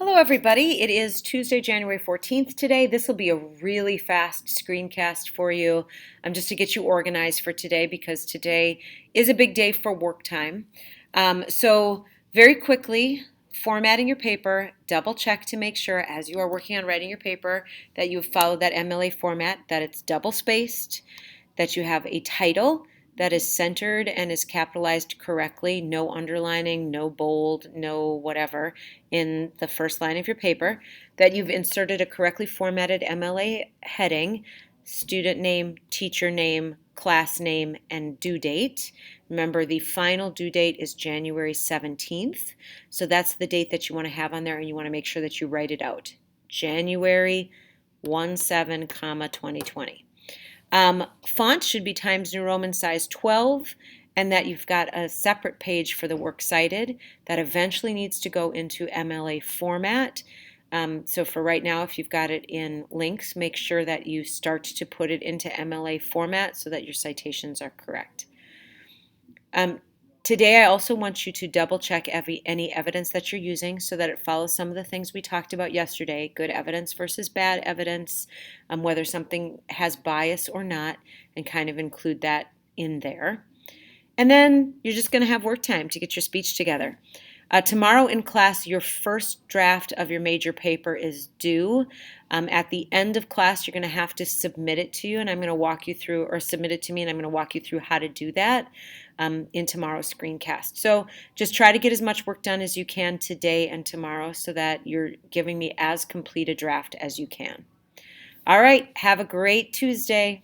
Hello everybody, it is Tuesday, January 14th today. This will be a really fast screencast for you just to get you organized for today because today is a big day for work time. So very quickly, formatting your paper, double check to make sure as you are working on writing your paper that you've followed that MLA format, that it's double spaced, that you have a title that is centered and is capitalized correctly, no underlining, no bold, no whatever in the first line of your paper, that you've inserted a correctly formatted MLA heading, student name, teacher name, class name, and due date. Remember, the final due date is January 17th, so that's the date that you want to have on there, and you want to make sure that you write it out. January 17, 2020. Font should be Times New Roman size 12, and that you've got a separate page for the works cited that eventually needs to go into MLA format. So for right now, if you've got it in links, make sure that you start to put it into MLA format so that your citations are correct. Today, I also want you to double check any evidence that you're using so that it follows some of the things we talked about yesterday, good evidence versus bad evidence, whether something has bias or not, and kind of include that in there. And then you're just going to have work time to get your speech together. Tomorrow in class, your first draft of your major paper is due. At the end of class, you're going to have to submit it to you, and I'm going to walk you through, or submit it to me, and I'm going to walk you through how to do that in tomorrow's screencast. So just try to get as much work done as you can today and tomorrow so that you're giving me as complete a draft as you can. All right, have a great Tuesday.